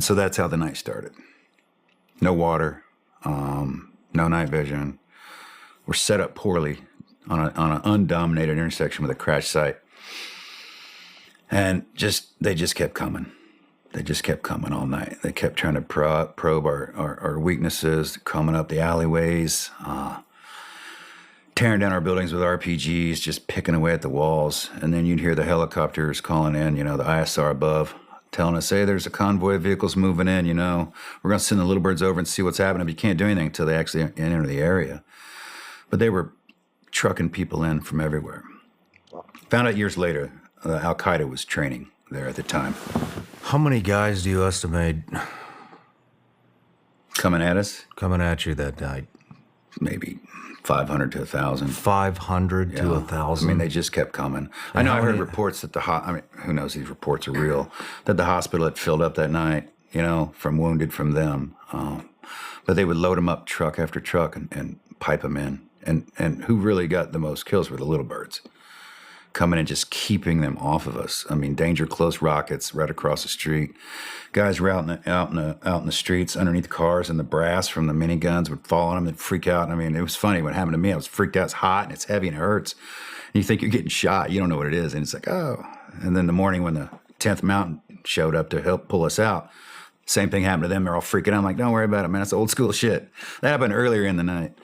And so that's how the night started. No water, no night vision. We're set up poorly on an undominated intersection with a crash site. And they just kept coming. They just kept coming all night. They kept trying to probe our weaknesses, coming up the alleyways, tearing down our buildings with RPGs, just picking away at the walls. And then you'd hear the helicopters calling in, the ISR above, telling us, hey, there's a convoy of vehicles moving in, we're going to send the little birds over and see what's happening, but you can't do anything until they actually enter the area. But they were trucking people in from everywhere. Found out years later, Al-Qaeda was training there at the time. How many guys do you estimate coming at us? Coming at you that night? Maybe 500 to 1,000. 500 to 1,000? I mean, they just kept coming. I know I heard reports that who knows, these reports are real, that the hospital had filled up that night, from wounded from them. But they would load them up truck after truck and pipe them in. And who really got the most kills were the little birds. Coming and just keeping them off of us. I mean, danger close rockets right across the street. Guys were out in the streets underneath cars, and the brass from the miniguns would fall on them and freak out. I mean, it was funny what happened to me. I was freaked out. It's hot and it's heavy and it hurts. And you think you're getting shot. You don't know what it is. And it's like, oh. And then the morning when the 10th Mountain showed up to help pull us out, same thing happened to them. They're all freaking out. I'm like, don't worry about it, man. That's old school shit. That happened earlier in the night.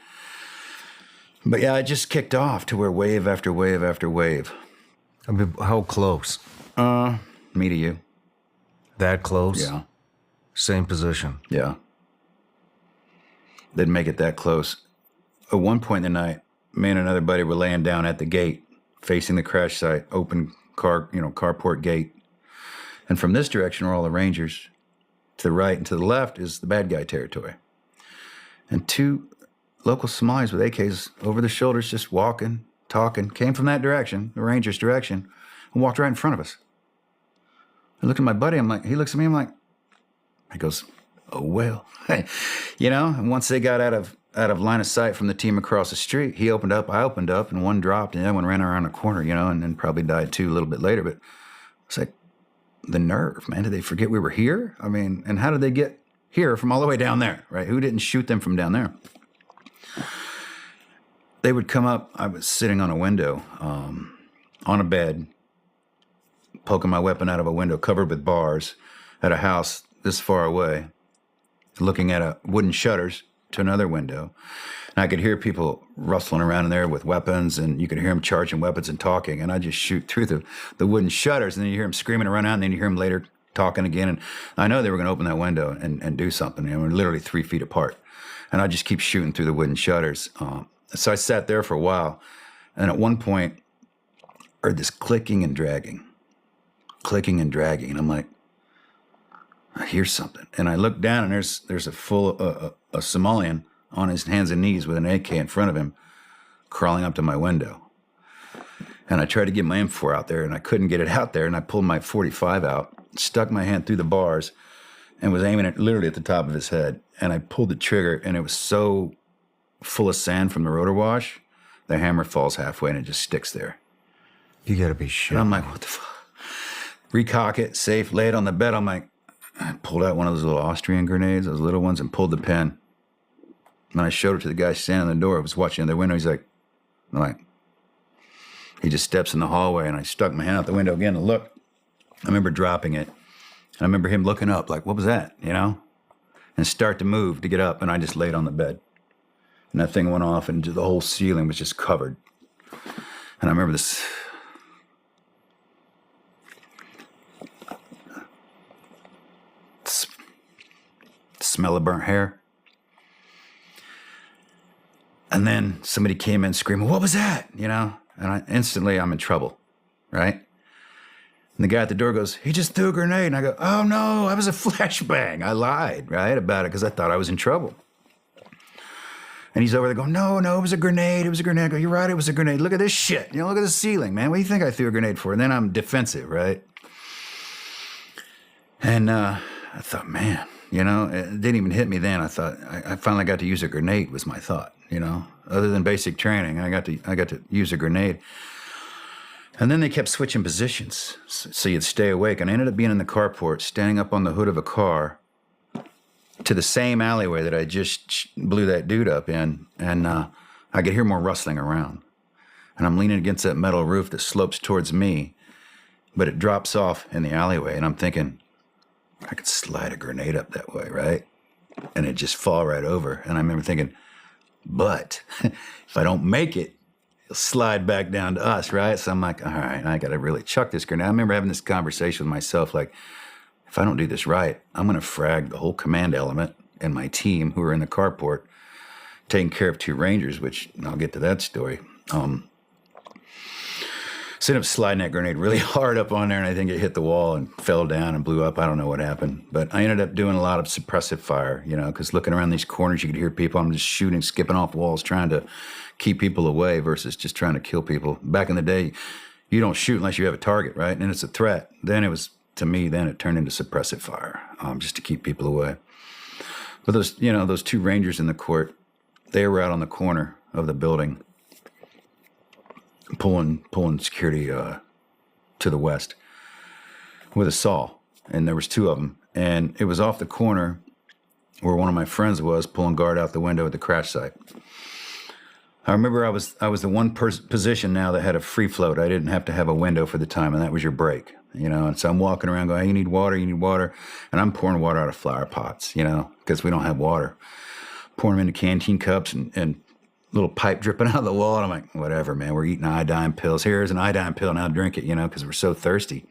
But yeah, it just kicked off to where wave after wave after wave. I mean, how close? Me to you. That close? Yeah. Same position? Yeah. Didn't make it that close. At one point in the night, me and another buddy were laying down at the gate, facing the crash site, open carport gate. And from this direction are all the Rangers. To the right and to the left is the bad guy territory. And two local Somalis with AKs over their shoulders, just walking, talking, came from that direction, the Rangers' direction, and walked right in front of us. I looked at my buddy, he looks at me, he goes, oh, well. And once they got out of line of sight from the team across the street, he opened up, I opened up, and one dropped, and the other one ran around the corner, and then probably died too a little bit later. But it's like, the nerve, man. Did they forget we were here? I mean, and how did they get here from all the way down there, right? Who didn't shoot them from down there? They would come up. I was sitting on a window, on a bed, poking my weapon out of a window covered with bars at a house this far away, looking at wooden shutters to another window. And I could hear people rustling around in there with weapons, and you could hear them charging weapons and talking. And I just shoot through the wooden shutters, and then you hear them screaming and run out, and then you hear them later talking again. And I know they were going to open that window and do something. We're literally 3 feet apart. And I just keep shooting through the wooden shutters. So I sat there for a while, and at one point, I heard this clicking and dragging. And I'm like, I hear something. And I look down, and there's a Somalian on his hands and knees with an AK in front of him, crawling up to my window. And I tried to get my M4 out there, and I couldn't get it out there, and I pulled my 45 out, stuck my hand through the bars, and was aiming it literally at the top of his head. And I pulled the trigger, and it was so full of sand from the rotor wash, the hammer falls halfway, and it just sticks there. You gotta be shit. And I'm like, what the fuck? Recock it, safe, lay it on the bed. I'm like, I pulled out one of those little Austrian grenades, those little ones, and pulled the pin. And I showed it to the guy standing in the door. I was watching in the window. He's like, he just steps in the hallway, and I stuck my hand out the window again to look. I remember dropping it. And I remember him looking up, like, what was that, And start to move to get up, and I just laid on the bed. And that thing went off, and the whole ceiling was just covered. And I remember this smell of burnt hair. And then somebody came in screaming, what was that? And instantly I'm in trouble, right? And the guy at the door goes, he just threw a grenade. And I go, oh no, that was a flashbang. I lied, right, about it because I thought I was in trouble. And he's over there going, no, it was a grenade. It was a grenade. I go, you're right, it was a grenade. Look at this shit. Look at the ceiling, man. What do you think I threw a grenade for? And then I'm defensive, right? And I thought, man, it didn't even hit me then. I thought, I finally got to use a grenade was my thought, Other than basic training, I got to use a grenade. And then they kept switching positions, so you'd stay awake. And I ended up being in the carport, standing up on the hood of a car to the same alleyway that I just blew that dude up in, and I could hear more rustling around. And I'm leaning against that metal roof that slopes towards me, but it drops off in the alleyway, and I'm thinking, I could slide a grenade up that way, right? And it just fall right over. And I remember thinking, but if I don't make it, it'll slide back down to us, right? So I'm like, all right, I got to really chuck this grenade. I remember having this conversation with myself, like, if I don't do this right, I'm going to frag the whole command element and my team who are in the carport taking care of 2 Rangers, which I'll get to that story. So I ended up sliding that grenade really hard up on there, and I think it hit the wall and fell down and blew up. I don't know what happened. But I ended up doing a lot of suppressive fire, because looking around these corners, you could hear people. I'm just shooting, skipping off walls, trying to keep people away versus just trying to kill people. Back in the day, you don't shoot unless you have a target, right? And it's a threat. Then it was, to me, then it turned into suppressive fire, just to keep people away. But those 2 Rangers in the court, they were out on the corner of the building, pulling security to the west with a saw, and there was 2 of them, and it was off the corner where one of my friends was pulling guard out the window at the crash site. I remember I was the one position now that had a free float. I didn't have to have a window for the time, and that was your break, and so I'm walking around going, hey, you need water, and I'm pouring water out of flower pots, because we don't have water, pouring them into canteen cups and little pipe dripping out of the wall. And I'm like, whatever, man, we're eating iodine pills. Here's an iodine pill, now drink it, because we're so thirsty.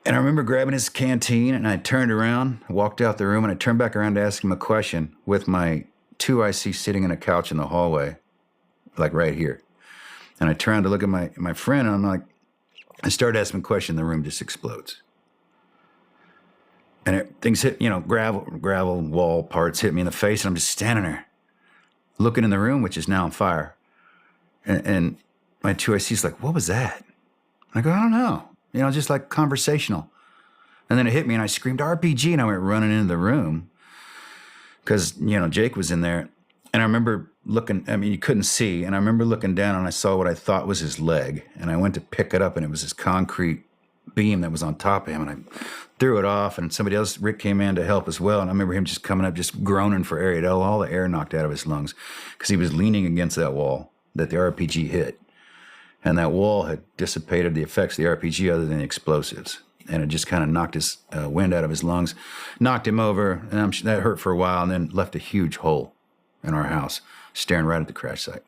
And I remember grabbing his canteen, and I turned around, walked out the room, and I turned back around to ask him a question with my 2 I see sitting in a couch in the hallway, like right here. And I turned to look at my friend, and I'm like, I started asking a question, the room just explodes. And things hit, gravel, wall parts hit me in the face, and I'm just standing there, looking in the room, which is now on fire. And my 2 IC's like, what was that? I go, I don't know. Just like conversational. And then it hit me, and I screamed RPG, and I went running into the room because, Jake was in there. And I remember looking, you couldn't see. And I remember looking down, and I saw what I thought was his leg. And I went to pick it up, and it was this concrete beam that was on top of him. And I threw it off, and somebody else, Rick, came in to help as well. And I remember him just coming up, just groaning for air. He had all the air knocked out of his lungs because he was leaning against that wall that the RPG hit. And that wall had dissipated the effects of the RPG other than the explosives. And it just kind of knocked his wind out of his lungs, knocked him over, and that hurt for a while, and then left a huge hole in our house, staring right at the crash site.